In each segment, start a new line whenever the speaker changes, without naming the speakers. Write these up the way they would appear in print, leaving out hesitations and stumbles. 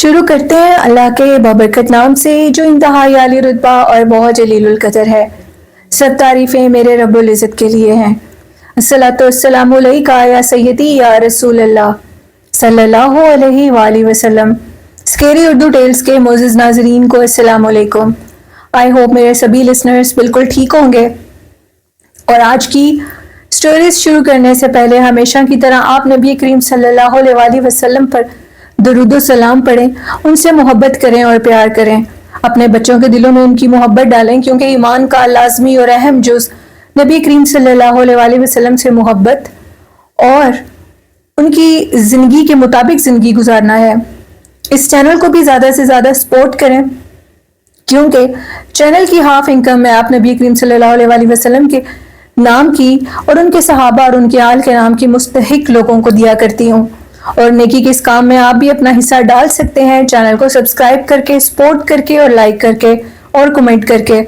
شروع کرتے ہیں اللہ کے بابرکت نام سے جو انتہائی عالی رتبہ اور بہت جلیل القدر ہے۔ سب تعریفیں میرے رب العزت کے لیے ہیں۔ الصلاۃ والسلام علیکہ یا سیدی یا رسول اللہ صلی اللہ علیہ وآلہ وسلم۔ سکیری اردو ٹیلز کے معزز ناظرین کو السلام علیکم۔ آئی ہوپ میرے سبھی لسنرز بالکل ٹھیک ہوں گے، اور آج کی سٹوریز شروع کرنے سے پہلے ہمیشہ کی طرح آپ نبی کریم صلی اللہ علیہ وآلہ وسلم پر درود و سلام پڑھیں، ان سے محبت کریں اور پیار کریں، اپنے بچوں کے دلوں میں ان کی محبت ڈالیں، کیونکہ ایمان کا لازمی اور اہم جز نبی کریم صلی اللہ علیہ وآلہ وسلم سے محبت اور ان کی زندگی کے مطابق زندگی گزارنا ہے۔ اس چینل کو بھی زیادہ سے زیادہ سپورٹ کریں، کیونکہ چینل کی ہاف انکم میں آپ نبی کریم صلی اللہ علیہ وآلہ وسلم کے نام کی اور ان کے صحابہ اور ان کے آل کے نام کی مستحق لوگوں کو دیا کرتی ہوں، اور نیکی کے اس کام میں آپ بھی اپنا حصہ ڈال سکتے ہیں چینل کو سبسکرائب کر کے، سپورٹ کر کے اور لائک کر کے اور کمنٹ کر کے۔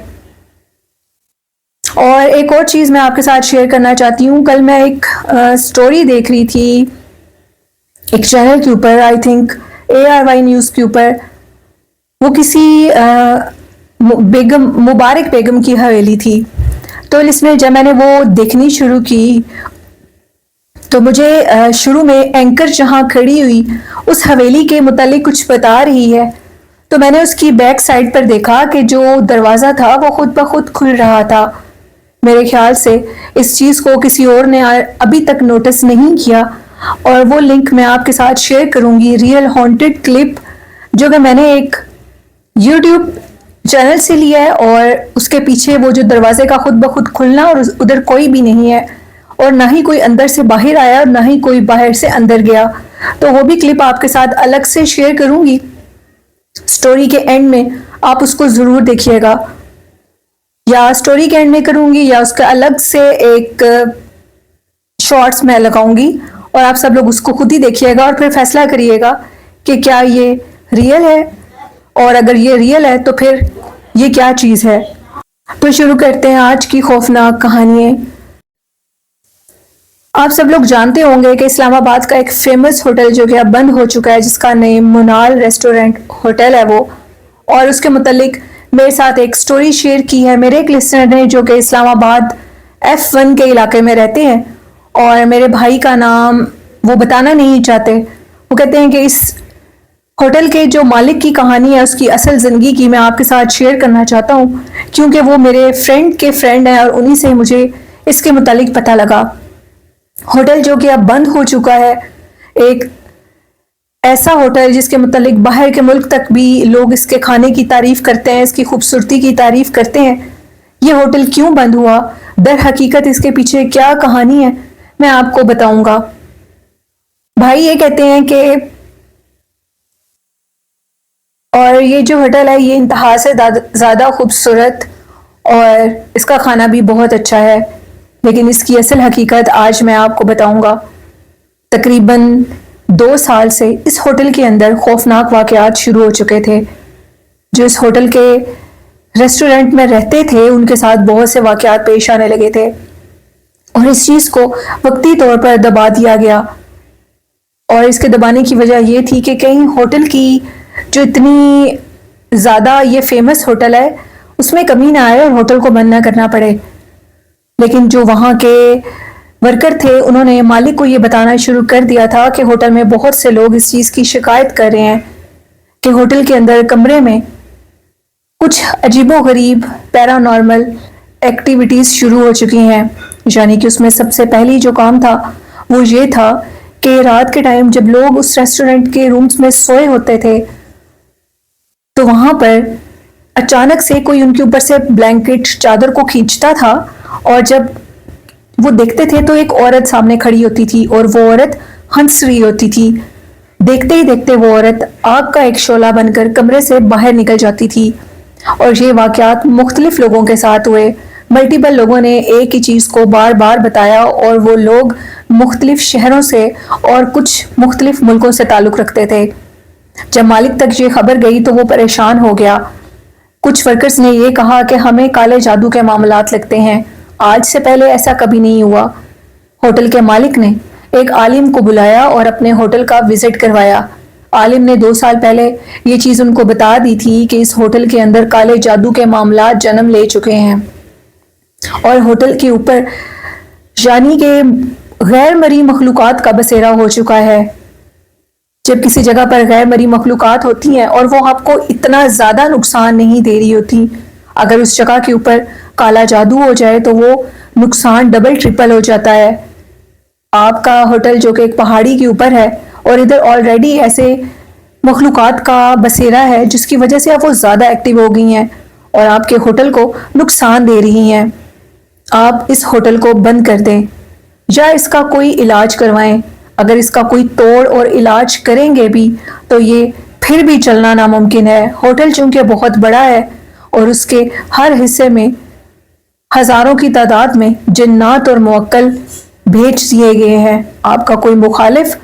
اور ایک اور چیز میں آپ کے ساتھ شیئر کرنا چاہتی ہوں، کل میں ایک سٹوری دیکھ رہی تھی ایک چینل کے اوپر، آئی تھنک ARY نیوز کے اوپر، وہ کسی بیگم مبارک بیگم کی حویلی تھی۔ تو اس میں جب میں نے وہ دیکھنی شروع کی تو مجھے شروع میں اینکر جہاں کھڑی ہوئی اس حویلی کے متعلق کچھ بتا رہی ہے، تو میں نے اس کی بیک سائڈ پر دیکھا کہ جو دروازہ تھا وہ خود بخود کھل رہا تھا۔ میرے خیال سے اس چیز کو کسی اور نے ابھی تک نوٹس نہیں کیا، اور وہ لنک میں آپ کے ساتھ شیئر کروں گی، ریئل ہانٹڈ کلپ جو کہ میں نے ایک یوٹیوب چینل سے لیا ہے، اور اس کے پیچھے وہ جو دروازے کا خود بخود کھلنا اور ادھر کوئی بھی نہیں ہے، اور نہ ہی کوئی اندر سے باہر آیا اور نہ ہی کوئی باہر سے اندر گیا، تو وہ بھی کلپ آپ کے ساتھ الگ سے شیئر کروں گی سٹوری کے اینڈ میں، آپ اس کو ضرور دیکھیے گا، یا سٹوری کے اینڈ میں کروں گی یا اس کا الگ سے ایک شارٹس میں لگاؤں گی، اور آپ سب لوگ اس کو خود ہی دیکھیے گا اور پھر فیصلہ کریے گا کہ کیا یہ ریئل ہے، اور اگر یہ ریئل ہے تو پھر یہ کیا چیز ہے۔ تو شروع کرتے ہیں آج کی خوفناک کہانی۔ آپ سب لوگ جانتے ہوں گے کہ اسلام آباد کا ایک فیمس ہوٹل جو کہ اب بند ہو چکا ہے، جس کا نیم منال ریسٹورنٹ ہوٹل ہے وہ، اور اس کے متعلق میرے ساتھ ایک سٹوری شیئر کی ہے میرے ایک لسنر نے، جو کہ اسلام آباد F1 کے علاقے میں رہتے ہیں، اور میرے بھائی کا نام وہ بتانا نہیں چاہتے۔ وہ کہتے ہیں کہ اس ہوٹل کے جو مالک کی کہانی ہے، اس کی اصل زندگی کی میں آپ کے ساتھ شیئر کرنا چاہتا ہوں، کیونکہ وہ میرے فرینڈ کے فرینڈ ہیں، اور انہی سے مجھے اس کے متعلق پتہ لگا۔ ہوٹل جو کہ اب بند ہو چکا ہے، ایک ایسا ہوٹل جس کے متعلق باہر کے ملک تک بھی لوگ اس کے کھانے کی تعریف کرتے ہیں، اس کی خوبصورتی کی تعریف کرتے ہیں۔ یہ ہوٹل کیوں بند ہوا، در حقیقت اس کے پیچھے کیا کہانی ہے، میں آپ کو بتاؤں گا۔ بھائی یہ کہتے ہیں کہ اور یہ جو ہوٹل ہے یہ انتہا سے زیادہ خوبصورت اور اس کا کھانا بھی بہت اچھا ہے، لیکن اس کی اصل حقیقت آج میں آپ کو بتاؤں گا۔ تقریباً 2 سال سے اس ہوٹل کے اندر خوفناک واقعات شروع ہو چکے تھے۔ جو اس ہوٹل کے ریسٹورنٹ میں رہتے تھے ان کے ساتھ بہت سے واقعات پیش آنے لگے تھے، اور اس چیز کو وقتی طور پر دبا دیا گیا، اور اس کے دبانے کی وجہ یہ تھی کہ کہیں ہوٹل کی جو اتنی زیادہ یہ فیمس ہوٹل ہے اس میں کمی نہ آئے اور ہوٹل کو بند نہ کرنا پڑے۔ لیکن جو وہاں کے ورکر تھے انہوں نے مالک کو یہ بتانا شروع کر دیا تھا کہ ہوٹل میں بہت سے لوگ اس چیز کی شکایت کر رہے ہیں کہ ہوٹل کے اندر کمرے میں کچھ عجیب و غریب پیرانارمل ایکٹیویٹیز شروع ہو چکی ہیں۔ یعنی کہ اس میں سب سے پہلی جو کام تھا وہ یہ تھا کہ رات کے ٹائم جب لوگ اس ریسٹورنٹ کے رومز میں سوئے ہوتے تھے تو وہاں پر اچانک سے کوئی ان کے اوپر سے بلینکٹ چادر کو کھینچتا تھا، اور جب وہ دیکھتے تھے تو ایک عورت سامنے کھڑی ہوتی تھی، اور وہ عورت ہنس رہی ہوتی تھی۔ دیکھتے ہی دیکھتے وہ عورت آگ کا ایک شعلہ بن کر کمرے سے باہر نکل جاتی تھی، اور یہ واقعات مختلف لوگوں کے ساتھ ہوئے۔ ملٹیپل لوگوں نے ایک ہی چیز کو بار بار بتایا، اور وہ لوگ مختلف شہروں سے اور کچھ مختلف ملکوں سے تعلق رکھتے تھے۔ جب مالک تک یہ خبر گئی تو وہ پریشان ہو گیا۔ کچھ ورکرز نے یہ کہا کہ ہمیں کالے جادو کے معاملات لگتے ہیں، آج سے پہلے ایسا کبھی نہیں ہوا۔ ہوٹل کے مالک نے ایک عالم کو بلایا اور اپنے ہوٹل کا وزٹ کروایا۔ عالم نے 2 سال پہلے یہ چیز ان کو بتا دی تھی کہ اس ہوٹل کے اندر کالے جادو کے معاملات جنم لے چکے ہیں اور ہوٹل کے اوپر یعنی کہ غیر مرئی مخلوقات کا بسیرا ہو چکا ہے۔ جب کسی جگہ پر غیر مرئی مخلوقات ہوتی ہیں اور وہ آپ کو اتنا زیادہ نقصان نہیں دے رہی ہوتی، اگر اس جگہ کے اوپر کالا جادو ہو جائے تو وہ نقصان ڈبل ٹرپل ہو جاتا ہے۔ آپ کا ہوٹل جو کہ ایک پہاڑی کے اوپر ہے اور ادھر آلریڈی ایسے مخلوقات کا بسیرا ہے جس کی وجہ سے اب وہ زیادہ ایکٹیو ہو گئی ہیں اور آپ کے ہوٹل کو نقصان دے رہی ہیں۔ آپ اس ہوٹل کو بند کر دیں یا اس کا کوئی علاج کروائیں۔ اگر اس کا کوئی توڑ اور علاج کریں گے بھی تو یہ پھر بھی چلنا ناممکن ہے۔ ہوٹل چونکہ بہت بڑا ہے اور اس کے ہر حصے میں ہزاروں کی تعداد میں جنات اور موکل بھیج دیے گئے ہیں۔ آپ کا کوئی مخالف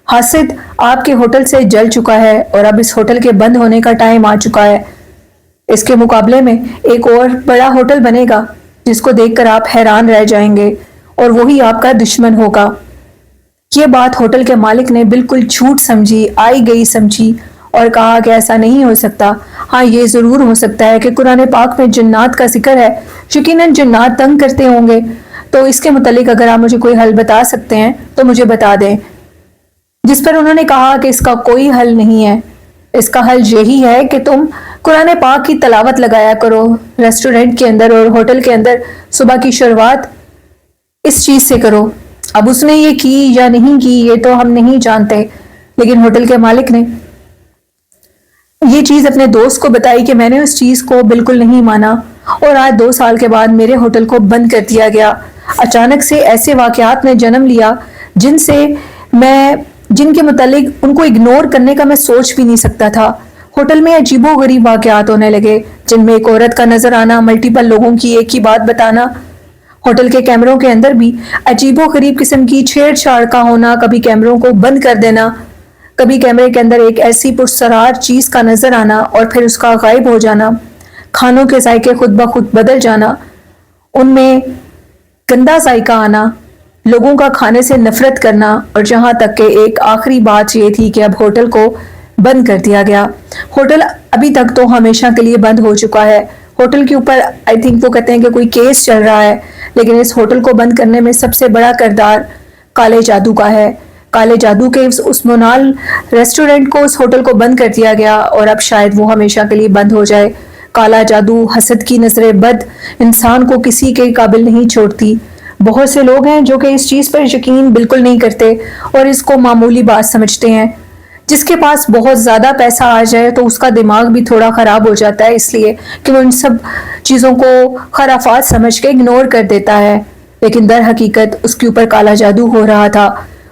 حاسد آپ کے ہوٹل سے جل چکا ہے اور اب اس ہوٹل کے بند ہونے کا ٹائم آ چکا ہے۔ اس کے مقابلے میں ایک اور بڑا ہوٹل بنے گا جس کو دیکھ کر آپ حیران رہ جائیں گے اور وہی آپ کا دشمن ہوگا۔ یہ بات ہوٹل کے مالک نے بالکل جھوٹ سمجھی، آئی گئی سمجھی اور کہا کہ ایسا نہیں ہو سکتا۔ ہاں یہ ضرور ہو سکتا ہے کہ قرآن پاک میں جنات کا ذکر ہے، یقیناً جنات تنگ کرتے ہوں گے، تو اس کے متعلق اگر آپ مجھے کوئی حل بتا سکتے ہیں تو مجھے بتا دیں۔ جس پر انہوں نے کہا کہ اس کا کوئی حل نہیں ہے، اس کا حل یہی ہے کہ تم قرآن پاک کی تلاوت لگایا کرو ریسٹورنٹ کے اندر اور ہوٹل کے اندر، صبح کی شروعات اس چیز سے کرو۔ اب اس نے یہ کی یا نہیں کی یہ تو ہم نہیں جانتے، لیکن ہوٹل کے مالک نے یہ چیز اپنے دوست کو بتائی کہ میں نے اس چیز کو بالکل نہیں مانا اور آج 2 سال کے بعد میرے ہوٹل کو بند کر دیا گیا۔ اچانک سے ایسے واقعات نے جنم لیا جن کے متعلق ان کو اگنور کرنے کا میں سوچ بھی نہیں سکتا تھا۔ ہوٹل میں عجیب و غریب واقعات ہونے لگے جن میں ایک عورت کا نظر آنا، ملٹیپل لوگوں کی ایک ہی بات بتانا، ہوٹل کے کیمروں کے اندر بھی عجیب و غریب قسم کی چھیڑ چھاڑ کا ہونا، کبھی کیمروں کو بند کر دینا، کبھی کیمرے کے اندر ایک ایسی پرسرار چیز کا نظر آنا اور پھر اس کا غائب ہو جانا، کھانوں کے ذائقے خود بخود بدل جانا، ان میں گندا ذائقہ آنا، لوگوں کا کھانے سے نفرت کرنا، اور جہاں تک کہ ایک آخری بات یہ تھی کہ اب ہوٹل کو بند کر دیا گیا۔ ہوٹل ابھی تک تو ہمیشہ کے لیے بند ہو چکا ہے۔ ہوٹل کے اوپر آئی تھنک وہ کہتے ہیں کہ کوئی کیس چل رہا ہے، لیکن اس ہوٹل کو بند کرنے میں سب سے بڑا کردار کالے جادو کا ہے۔ کالے جادو کے اس مونال ریسٹورنٹ کو، اس ہوٹل کو بند کر دیا گیا اور اب شاید وہ ہمیشہ کے لیے بند ہو جائے۔ کالا جادو، حسد کی نظر بد انسان کو کسی کے قابل نہیں چھوڑتی۔ بہت سے لوگ ہیں جو کہ اس چیز پر یقین بالکل نہیں کرتے اور اس کو معمولی بات سمجھتے ہیں۔ جس کے پاس بہت زیادہ پیسہ آ جائے تو اس کا دماغ بھی تھوڑا خراب ہو جاتا ہے، اس لیے کہ وہ ان سب چیزوں کو خرافات سمجھ کے اگنور کر دیتا ہے، لیکن در حقیقت اس کے اوپر کالا جادو ہو رہا تھا۔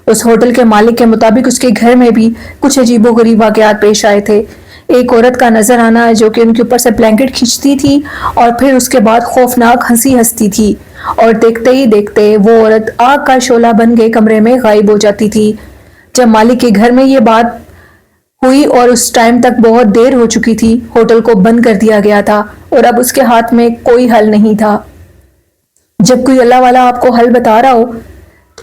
اس ہوٹل کے مالک کے مطابق اس کے گھر میں بھی کچھ عجیب و غریب واقعات پیش آئے تھے۔ ایک عورت کا نظر آنا جو کہ ان کے اوپر سے بلینکٹ کھینچتی تھی اور پھر اس کے بعد خوفناک ہنسی ہنستی تھی، اور دیکھتے ہی دیکھتے وہ عورت آگ کا شعلہ بن کے کمرے میں غائب ہو جاتی تھی۔ جب مالک کے گھر میں یہ بات ہوئی اور اس ٹائم تک بہت دیر ہو چکی تھی، ہوٹل کو بند کر دیا گیا تھا اور اب اس کے ہاتھ میں کوئی حل نہیں تھا۔ جب کوئی اللہ والا آپ کو حل بتا رہا ہو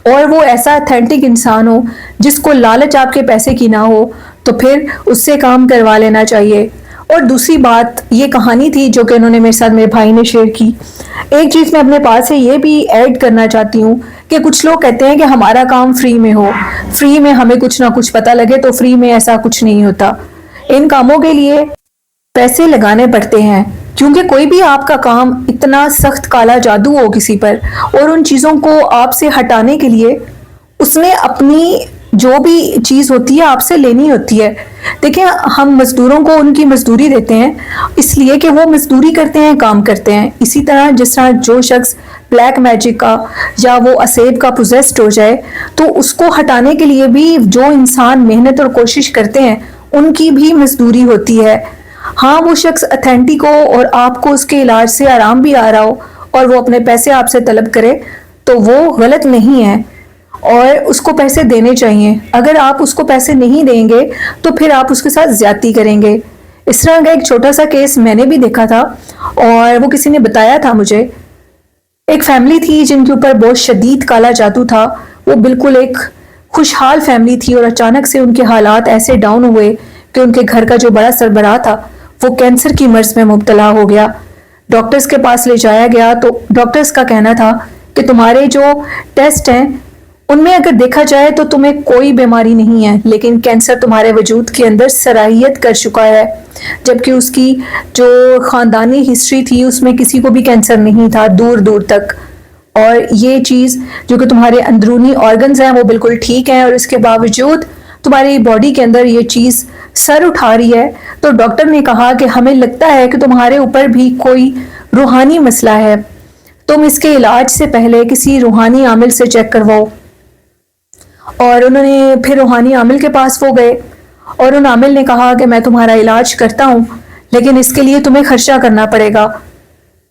اور وہ ایسا اتھینٹک انسان ہو جس کو لالچ آپ کے پیسے کی نہ ہو تو پھر اس سے کام کروا لینا چاہیے۔ اور دوسری بات یہ کہانی تھی جو کہ انہوں نے میرے ساتھ میرے بھائی نے شیئر کی۔ ایک چیز میں اپنے پاس سے یہ بھی ایڈ کرنا چاہتی ہوں کہ کچھ لوگ کہتے ہیں کہ ہمارا کام فری میں ہو، فری میں ہمیں کچھ نہ کچھ پتہ لگے، تو فری میں ایسا کچھ نہیں ہوتا۔ ان کاموں کے لیے پیسے لگانے پڑتے ہیں، کیونکہ کوئی بھی آپ کا کام اتنا سخت کالا جادو ہو کسی پر اور ان چیزوں کو آپ سے ہٹانے کے لیے اس نے اپنی جو بھی چیز ہوتی ہے آپ سے لینی ہوتی ہے۔ دیکھیں ہم مزدوروں کو ان کی مزدوری دیتے ہیں اس لیے کہ وہ مزدوری کرتے ہیں، کام کرتے ہیں۔ اسی طرح جس طرح جو شخص بلیک میجک کا یا وہ اسیب کا پوزیسڈ ہو جائے تو اس کو ہٹانے کے لیے بھی جو انسان محنت اور کوشش کرتے ہیں ان کی بھی مزدوری ہوتی ہے۔ ہاں وہ شخص اتھینٹک ہو اور آپ کو اس کے علاج سے آرام بھی آ رہا ہو اور وہ اپنے پیسے آپ سے طلب کرے تو وہ غلط نہیں ہے اور اس کو پیسے دینے چاہیے۔ اگر آپ اس کو پیسے نہیں دیں گے تو پھر آپ اس کے ساتھ زیادتی کریں گے۔ اس طرح کا ایک چھوٹا سا کیس میں نے بھی دیکھا تھا اور وہ کسی نے بتایا تھا مجھے۔ ایک فیملی تھی جن کے اوپر بہت شدید کالا جادو تھا، وہ بالکل ایک خوشحال فیملی تھی اور اچانک سے ان کے حالات ایسے ڈاؤن ہوئے کہ ان کے گھر کا جو بڑا سربراہ تھا وہ کینسر کی مرض میں مبتلا ہو گیا۔ ڈاکٹرز کے پاس لے جایا گیا تو ڈاکٹرز کا کہنا تھا کہ تمہارے جو ٹیسٹ ہیں ان میں اگر دیکھا جائے تو تمہیں کوئی بیماری نہیں ہے، لیکن کینسر تمہارے وجود کے اندر سرائیت کر چکا ہے، جبکہ اس کی جو خاندانی ہسٹری تھی اس میں کسی کو بھی کینسر نہیں تھا دور دور تک، اور یہ چیز جو کہ تمہارے اندرونی آرگنز ہیں وہ بالکل ٹھیک ہیں، اور اس کے باوجود تمہاری باڈی کے اندر یہ چیز سر اٹھا رہی ہے۔ تو ڈاکٹر نے کہا کہ ہمیں لگتا ہے کہ تمہارے اوپر بھی کوئی روحانی مسئلہ ہے، تم اس کے علاج سے پہلے کسی روحانی عامل سے چیک کرواؤ۔ اور انہوں نے پھر روحانی عامل کے پاس وہ گئے اور ان عامل نے کہا کہ میں تمہارا علاج کرتا ہوں، لیکن اس کے لیے تمہیں خرچہ کرنا پڑے گا،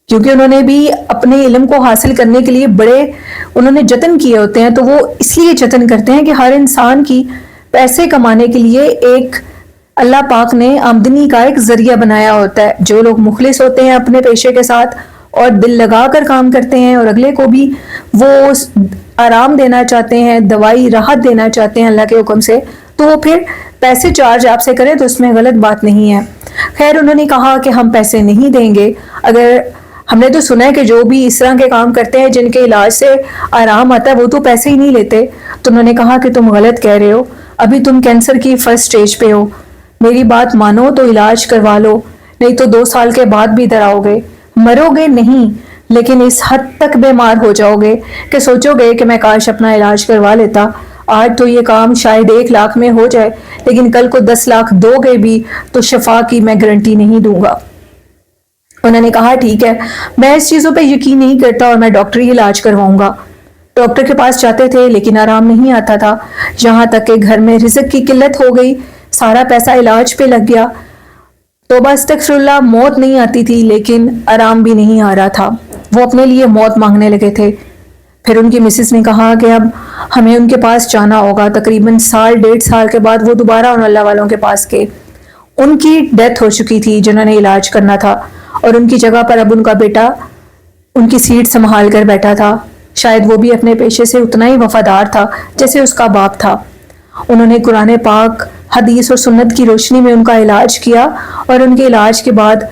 کیونکہ انہوں نے بھی اپنے علم کو حاصل کرنے کے لیے بڑے انہوں نے جتن کیے ہوتے ہیں، تو وہ اس لیے جتن کرتے ہیں کہ ہر انسان کی پیسے کمانے کے لیے ایک اللہ پاک نے آمدنی کا ایک ذریعہ بنایا ہوتا ہے۔ جو لوگ مخلص ہوتے ہیں اپنے پیشے کے ساتھ اور دل لگا کر کام کرتے ہیں اور اگلے کو بھی وہ آرام دینا چاہتے ہیں، دوائی راحت دینا چاہتے ہیں اللہ کے حکم سے، تو وہ پھر پیسے چارج آپ سے کریں تو اس میں غلط بات نہیں ہے۔ خیر انہوں نے کہا کہ ہم پیسے نہیں دیں گے، اگر ہم نے تو سنا ہے کہ جو بھی اس طرح کے کام کرتے ہیں جن کے علاج سے آرام آتا ہے وہ تو پیسے ہی نہیں لیتے۔ تو انہوں نے کہا کہ تم غلط کہہ رہے ہو، ابھی تم کینسر کی فرسٹ سٹیج پہ ہو، میری بات مانو تو علاج کروا لو، نہیں تو 2 سال کے بعد بھی ادھر آؤ گے، مرو گے نہیں لیکن اس حد تک بیمار ہو جاؤ گے کہ سوچو گے کہ میں کاش اپنا علاج کروا لیتا، آج تو یہ کام شاید 1 لاکھ میں ہو جائے لیکن کل کو 10 لاکھ دو گے بھی تو شفا کی میں گارنٹی نہیں دوں گا۔ انہوں نے کہا ٹھیک ہے، میں اس چیزوں پہ یقین نہیں کرتا اور میں ڈاکٹری علاج کرواؤں گا۔ ڈاکٹر کے پاس جاتے تھے لیکن آرام نہیں آتا تھا، یہاں تک کہ گھر میں رزق کی قلت ہو گئی، سارا پیسہ علاج پہ لگ گیا۔ توبہ استغفر اللہ، موت نہیں آتی تھی لیکن آرام بھی نہیں آ رہا تھا، وہ اپنے لیے موت مانگنے لگے تھے۔ پھر ان کی مسز نے کہا کہ اب ہمیں ان کے پاس جانا ہوگا۔ تقریباً 1.5 سال کے بعد وہ دوبارہ ان اللہ والوں کے پاس گئے۔ ان کی ڈیتھ ہو چکی تھی جنہوں نے علاج کرنا تھا، اور ان کی جگہ پر اب ان کا بیٹا ان کی سیٹ سنبھال کر بیٹھا تھا۔ شاید وہ بھی اپنے پیشے سے اتنا ہی وفادار تھا جیسے اس کا باپ تھا۔ انہوں نے قرآن پاک، حدیث اور سنت کی روشنی میں ان کا علاج کیا، اور ان کے علاج کے بعد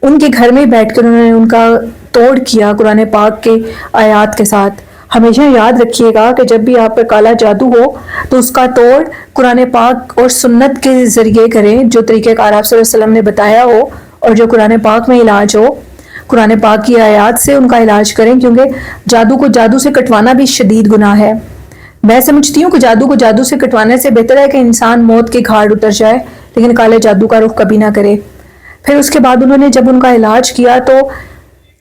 ان کے گھر میں بیٹھ کر انہوں نے ان کا توڑ کیا قرآن پاک کے آیات کے ساتھ۔ ہمیشہ یاد رکھیے گا کہ جب بھی آپ پر کالا جادو ہو تو اس کا توڑ قرآن پاک اور سنت کے ذریعے کریں، جو طریقہ کار آپ صلی اللہ علیہ وسلم نے بتایا ہو اور جو قرآن پاک میں علاج ہو، قرآن پاک کی آیات سے ان کا علاج کریں، کیونکہ جادو کو جادو سے کٹوانا بھی شدید گناہ ہے۔ میں سمجھتی ہوں کہ جادو کو جادو سے کٹوانے سے بہتر ہے کہ انسان موت کے گھاٹ اتر جائے لیکن کالے جادو کا رخ کبھی نہ کرے۔ پھر اس کے بعد انہوں نے جب ان کا علاج کیا تو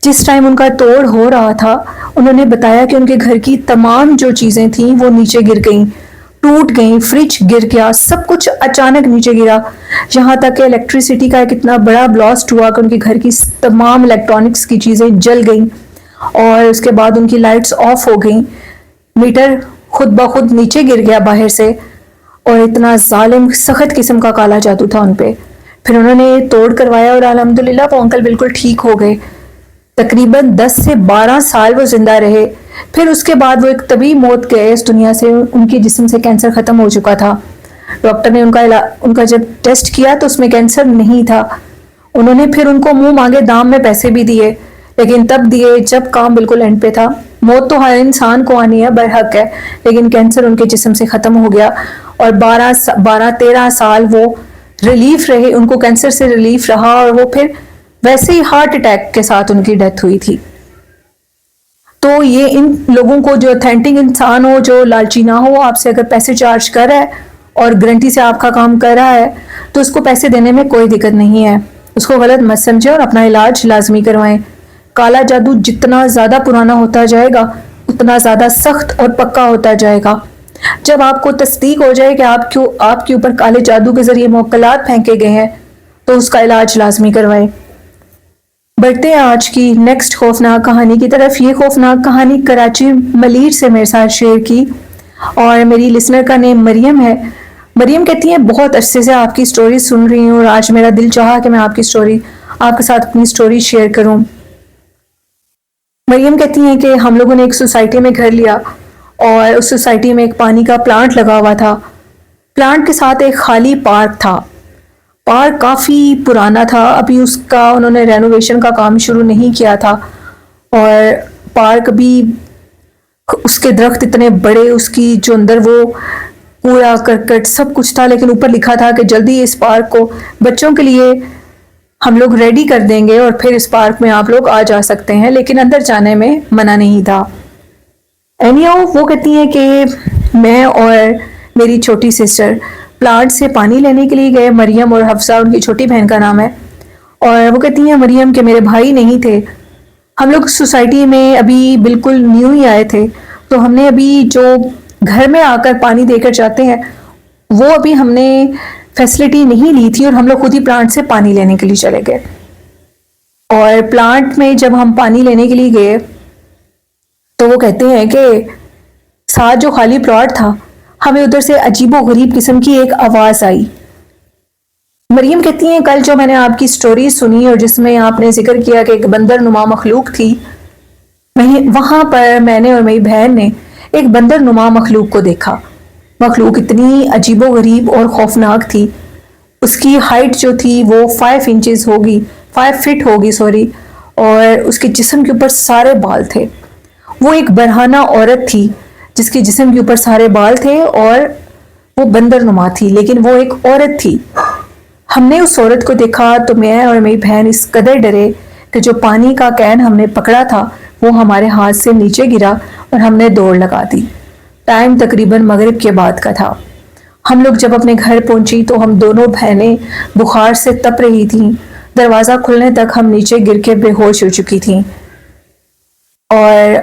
جس ٹائم ان کا توڑ ہو رہا تھا انہوں نے بتایا کہ ان کے گھر کی تمام جو چیزیں تھیں وہ نیچے گر گئیں، ٹوٹ گئیں، فریج گر گیا، سب کچھ اچانک نیچے گرا، یہاں تک کہ الیکٹریسٹی کا ایک اتنا بڑا بلاسٹ ہوا کہ ان کے گھر کی تمام الیکٹرانکس کی چیزیں جل گئیں، اور اس کے بعد ان کی لائٹس آف ہو گئیں، میٹر خود بخود نیچے گر گیا باہر سے، اور اتنا ظالم سخت قسم کا کالا جادو تھا ان پہ۔ پھر انہوں نے توڑ کروایا اور الحمدللہ وہ انکل بالکل ٹھیک ہو گئے۔ تقریباً 10 سے 12 سال وہ زندہ رہے۔ پھر اس کے بعد وہ ایک طبی موت گئے اس دنیا سے، ان کے جسم سے کینسر ختم ہو چکا تھا۔ ڈاکٹر نے ان کا جب ٹیسٹ کیا تو اس میں کینسر نہیں تھا۔ انہوں نے پھر ان کو منہ مانگے دام میں پیسے بھی دیے، لیکن تب دیے جب کام بالکل اینڈ پہ تھا۔ موت تو ہر انسان کو آنی ہے، برحق ہے، لیکن کینسر ان کے جسم سے ختم ہو گیا، اور 12-13 سال وہ ریلیف رہے، ان کو کینسر سے ریلیف رہا، اور وہ پھر ویسے ہی ہارٹ اٹیک کے ساتھ ان کی ڈیتھ ہوئی تھی۔ تو یہ ان لوگوں کو جو اتھینٹک انسان ہو، جو لالچی نہ ہو، آپ سے اگر پیسے چارج کر رہا ہے اور گارنٹی سے آپ کا کام کر رہا ہے تو اس کو پیسے دینے میں کوئی دقت نہیں ہے، اس کو غلط مت سمجھیں اور اپنا علاج لازمی کروائیں۔ کالا جادو جتنا زیادہ پرانا ہوتا جائے گا اتنا زیادہ سخت اور پکا ہوتا جائے گا۔ جب آپ کو تصدیق ہو جائے کہ آپ کے اوپر کالے جادو کے ذریعے موکلات پھینکے گئے ہیں تو اس کا علاج لازمی کروائیں۔ بڑھتے ہیں آج کی نیکسٹ خوفناک کہانی کی طرف۔ یہ خوفناک کہانی کراچی ملیر سے میرے ساتھ شیئر کی، اور میری لسنر کا نیم مریم ہے۔ مریم کہتی ہیں بہت عرصے سے آپ کی سٹوری سن رہی ہوں اور آج میرا دل چاہا کہ میں آپ کے ساتھ اپنی سٹوری شیئر کروں۔ مریم کہتی ہیں کہ ہم لوگوں نے ایک سوسائٹی میں گھر لیا اور اس سوسائٹی میں ایک پانی کا پلانٹ لگا ہوا تھا. پلانٹ کے ساتھ ایک خالی پارک تھا. پارک کافی پرانا تھا, ابھی اس کا انہوں نے رینوویشن کا کام شروع نہیں کیا تھا, اور پارک بھی اس کے درخت اتنے بڑے, اس کی جو اندر وہ کوڑا کرکٹ سب کچھ تھا, لیکن اوپر لکھا تھا کہ جلدی اس پارک کو بچوں کے لیے ہم لوگ ریڈی کر دیں گے اور پھر اس پارک میں آپ لوگ آ جا سکتے ہیں, لیکن اندر جانے میں منع نہیں تھا. وہ کہتی ہیں کہ میں اور میری چھوٹی سسٹر پلانٹ سے پانی لینے کے لیے گئے. مریم اور حفصہ ان کی چھوٹی بہن کا نام ہے. اور وہ کہتی ہیں مریم کہ میرے بھائی نہیں تھے, ہم لوگ سوسائٹی میں ابھی بالکل نیو ہی آئے تھے, تو ہم نے ابھی جو گھر میں آ کر پانی دے کر جاتے ہیں وہ ابھی ہم نے فیسلٹی نہیں لی تھی, اور ہم لوگ خود ہی پلانٹ سے پانی لینے کے لیے چلے گئے. اور پلانٹ میں جب ہم پانی لینے کے لیے گئے تو وہ کہتے ہیں کہ ساتھ جو خالی پلاٹ تھا ہمیں ادھر سے عجیب و غریب قسم کی ایک آواز آئی. مریم کہتی ہیں کل جو میں نے آپ کی سٹوری سنی اور جس میں آپ نے ذکر کیا کہ ایک بندر نما مخلوق تھی, وہاں پر میں نے اور میری بہن نے ایک بندر نما مخلوق کو دیکھا. مخلوق اتنی عجیب و غریب اور خوفناک تھی. اس کی ہائٹ جو تھی وہ 5 انچز ہوگی, 5 فٹ ہوگی سوری, اور اس کے جسم کے اوپر سارے بال تھے. وہ ایک برہنہ عورت تھی جس کے جسم کے اوپر سارے بال تھے اور وہ بندر نما تھی, لیکن وہ ایک عورت تھی. ہم نے اس عورت کو دیکھا تو میں اور میری بہن اس قدر ڈرے کہ جو پانی کا کین ہم نے پکڑا تھا وہ ہمارے ہاتھ سے نیچے گرا اور ہم نے دوڑ لگا دی. ٹائم تقریباً مغرب کے بعد کا تھا. ہم لوگ جب اپنے گھر پہنچی تو ہم دونوں بہنیں بخار سے تپ رہی تھیں. دروازہ کھلنے تک ہم نیچے گر کے بے ہوش ہو چکی تھیں, اور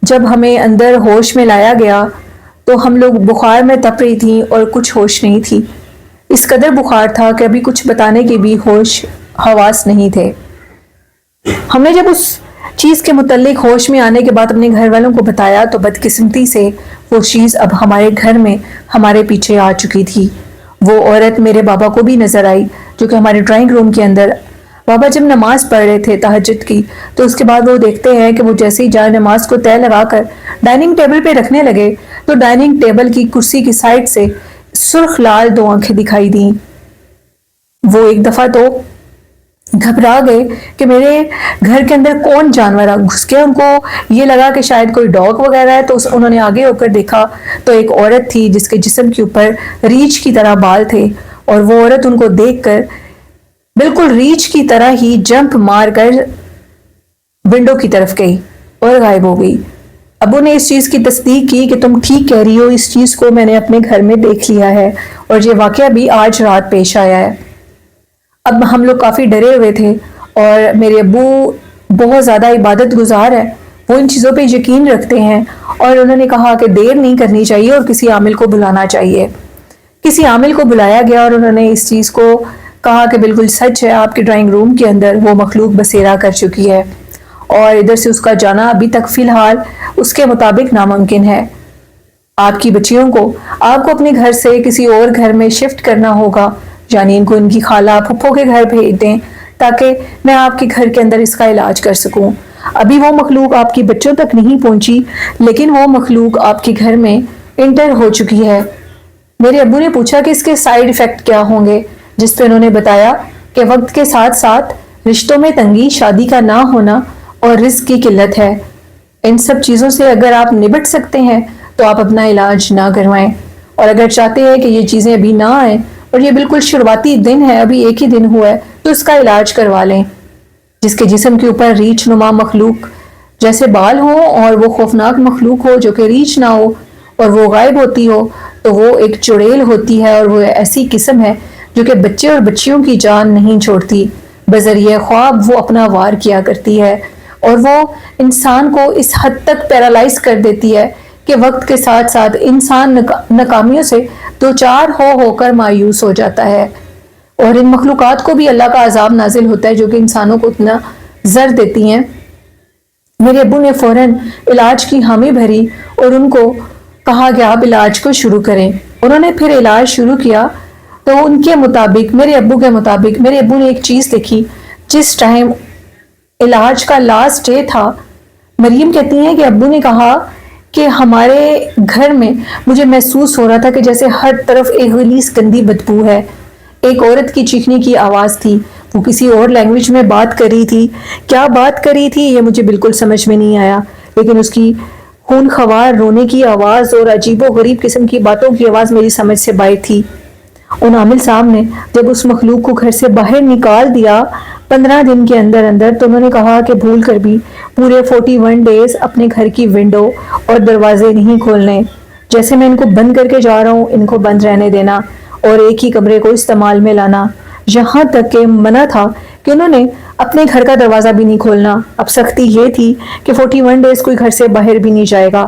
جب ہمیں اندر ہوش میں لایا گیا تو ہم لوگ بخار میں تپ رہی تھیں اور کچھ ہوش نہیں تھی. اس قدر بخار تھا کہ ابھی کچھ بتانے کے بھی ہوش حواس نہیں تھے. ہم نے جب اس چیز کے متعلق ہوش میں آنے کے بعد اپنے گھر والوں کو بتایا تو بدقسمتی سے وہ چیز اب ہمارے گھر میں ہمارے پیچھے آ چکی تھی. وہ عورت میرے بابا کو بھی نظر آئی جو کہ ہمارے ڈرائنگ روم کے اندر, بابا جب نماز پڑھ رہے تھے تہجد کی, تو اس کے بعد وہ دیکھتے ہیں کہ وہ جیسے ہی جائے نماز کو تہ لگا کر ڈائننگ ٹیبل پہ رکھنے لگے تو ڈائننگ ٹیبل کی کرسی کی سائڈ سے سرخ لال 2 آنکھیں دکھائی دیں. وہ ایک دفعہ تو گھبرا گئے کہ میرے گھر کے اندر کون جانور گھس گیا. ان کو یہ لگا کہ شاید کوئی ڈاگ وغیرہ ہے, تو انہوں نے آگے ہو کر دیکھا تو ایک عورت تھی جس کے جسم کے اوپر ریچھ کی طرح بال تھے, اور وہ عورت ان کو دیکھ کر بالکل ریچھ کی طرح ہی جمپ مار کر ونڈو کی طرف گئی اور غائب ہو گئی. ابو نے اس چیز کی تصدیق کی کہ تم ٹھیک کہہ رہی ہو, اس چیز کو میں نے اپنے گھر میں دیکھ لیا ہے, اور یہ واقعہ بھی آج رات پیش آیا ہے. اب ہم لوگ کافی ڈرے ہوئے تھے, اور میرے ابو بہت زیادہ عبادت گزار ہیں, وہ ان چیزوں پہ یقین رکھتے ہیں, اور انہوں نے کہا کہ دیر نہیں کرنی چاہیے اور کسی عامل کو بلانا چاہیے. کسی عامل کو بلایا گیا اور انہوں نے اس چیز کو کہا کہ بالکل سچ ہے, آپ کے ڈرائنگ روم کے اندر وہ مخلوق بسیرا کر چکی ہے, اور ادھر سے اس کا جانا ابھی تک فی الحال اس کے مطابق ناممکن ہے. آپ کی بچیوں کو آپ کو اپنے گھر سے کسی اور گھر میں شفٹ کرنا ہوگا, یعنی ان کو ان کی خالہ پھپھو کے گھر بھیج دیں تاکہ میں آپ کے گھر کے اندر اس کا علاج کر سکوں. ابھی وہ مخلوق آپ کی بچوں تک نہیں پہنچی, لیکن وہ مخلوق آپ کے گھر میں انٹر ہو چکی ہے. میرے ابو نے پوچھا کہ اس کے سائیڈ ایفیکٹ کیا ہوں گے, جس پہ انہوں نے بتایا کہ وقت کے ساتھ ساتھ رشتوں میں تنگی, شادی کا نہ ہونا اور رزق کی قلت ہے. ان سب چیزوں سے اگر آپ نبٹ سکتے ہیں تو آپ اپنا علاج نہ کروائیں, اور اگر چاہتے ہیں کہ یہ چیزیں ابھی نہ آئیں اور یہ بالکل شروعاتی دن ہے, ابھی ایک ہی دن ہوا ہے, تو اس کا علاج کروا لیں. جس کے جسم کے اوپر ریچھ نما مخلوق جیسے بال ہوں اور وہ خوفناک مخلوق ہو جو کہ ریچھ نہ ہو اور وہ غائب ہوتی ہو, تو وہ ایک چڑیل ہوتی ہے, اور وہ ایسی قسم ہے جو کہ بچے اور بچیوں کی جان نہیں چھوڑتی. بذریعہ خواب وہ اپنا وار کیا کرتی ہے, اور وہ انسان کو اس حد تک پیرالائز کر دیتی ہے کہ وقت کے ساتھ ساتھ انسان ناکامیوں سے دوچار ہو کر مایوس ہو جاتا ہے. اور ان مخلوقات کو بھی اللہ کا عذاب نازل ہوتا ہے جو کہ انسانوں کو اتنا زر دیتی ہیں. میرے ابو نے فوراً علاج کی حامی بھری اور ان کو کہا کہ آپ علاج کو شروع کریں. انہوں نے پھر علاج شروع کیا, تو ان کے مطابق میرے ابو نے ایک چیز دیکھی. جس ٹائم علاج کا لاسٹ ڈے تھا, مریم کہتی ہیں کہ ابو نے کہا کہ ہمارے گھر میں مجھے محسوس ہو رہا تھا کہ جیسے ہر طرف ایک غلیظ گندی بدبو ہے۔ ایک عورت کی چیخنے کی آواز تھی، وہ کسی اور لینگویج میں بات کر رہی تھی۔ کیا بات کر رہی تھی یہ مجھے بالکل سمجھ میں نہیں آیا، لیکن اس کی خون خوار رونے کی آواز اور عجیب و غریب قسم کی باتوں کی آواز میری سمجھ سے باہر تھی۔ ان عامل صاحب نے جب اس مخلوق کو گھر سے باہر نکال دیا 15 دن کے اندر اندر، تو انہوں نے کہا کہ بھول کر بھی پورے 41 ڈیز اپنے گھر کی ونڈو اور دروازے نہیں کھولنے۔ جیسے میں ان کو بند کر کے جا رہا ہوں، ان کو بند رہنے دینا اور ایک ہی کمرے کو استعمال میں لانا، یہاں تک کہ منع تھا کہ انہوں نے اپنے گھر کا دروازہ بھی نہیں کھولنا۔ اب سختی یہ تھی کہ 41 ڈیز کوئی گھر سے باہر بھی نہیں جائے گا۔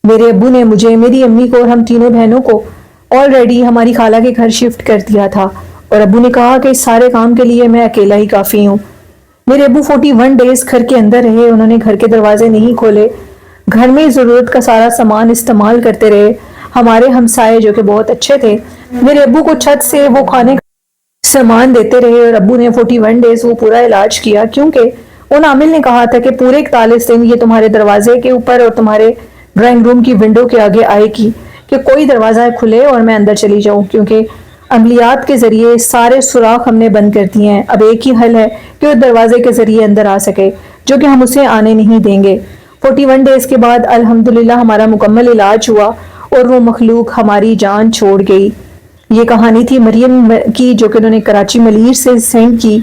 میرے ابو نے مجھے، میری امی کو اور ہم تینوں بہنوں کو آلریڈی ہماری خالہ کے گھر شفٹ کر دیا تھا، اور ابو نے کہا کہ اس سارے کام کے لیے میں اکیلا ہی کافی ہوں۔ میرے ابو 41 ڈیز گھر کے اندر رہے، انہوں نے گھر کے دروازے نہیں کھولے، گھر میں ضرورت کا سارا سامان استعمال کرتے رہے۔ ہمارے ہمسائے جو کہ بہت اچھے تھے، میرے ابو کو چھت سے وہ کھانے کا سامان دیتے رہے، اور ابو نے 41 ڈیز وہ پورا علاج کیا، کیونکہ ان عامل نے کہا تھا کہ پورے 41 دن یہ تمہارے دروازے کے اوپر اور تمہارے ڈرائنگ روم کی ونڈو کے آگے آئے گی کہ کوئی دروازہ کھلے اور میں اندر چلی جاؤں، کیونکہ عملیات کے ذریعے سارے سوراخ ہم نے بند کر دیے ہیں۔ اب ایک ہی حل ہے کہ وہ دروازے کے ذریعے اندر آ سکے، جو کہ ہم اسے آنے نہیں دیں گے۔ 41 ڈیز کے بعد الحمدللہ ہمارا مکمل علاج ہوا اور وہ مخلوق ہماری جان چھوڑ گئی۔ یہ کہانی تھی مریم کی، جو کہ انہوں نے کراچی ملیر سے سینڈ کی،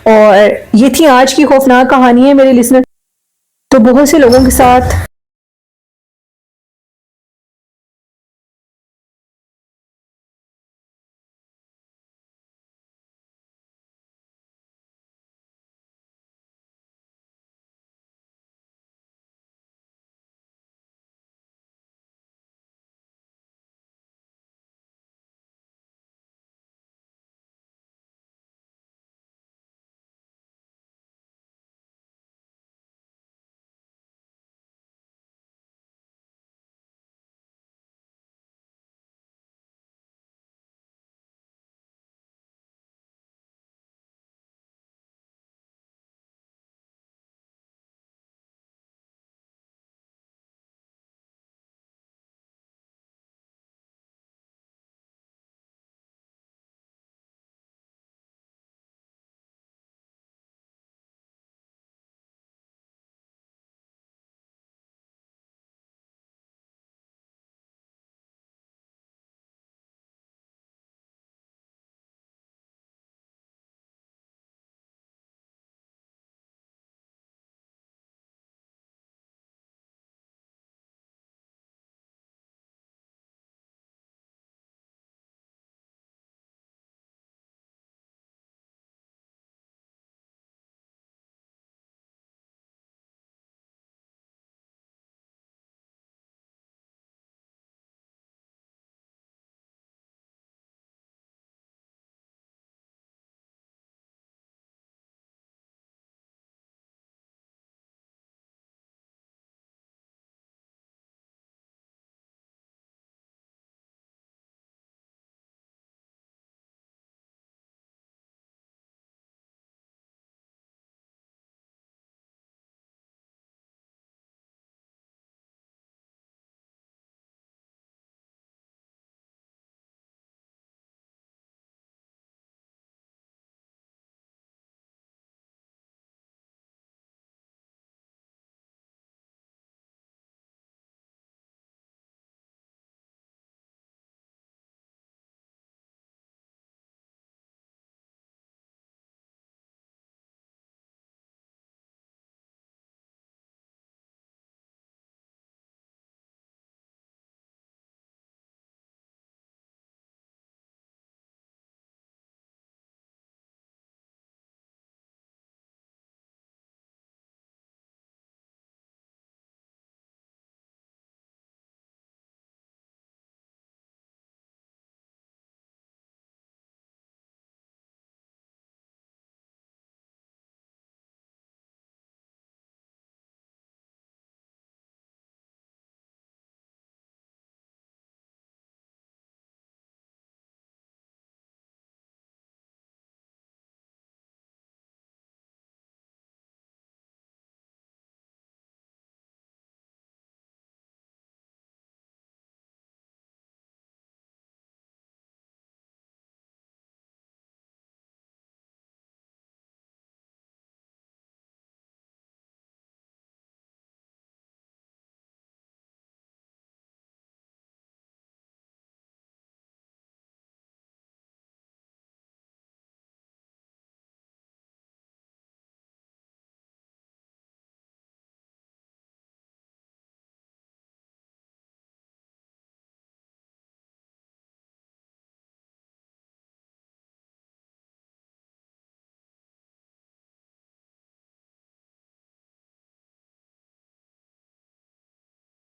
اور یہ تھی آج کی خوفناک کہانی ہے میرے لسنر۔ تو بہت سے لوگوں کے ساتھ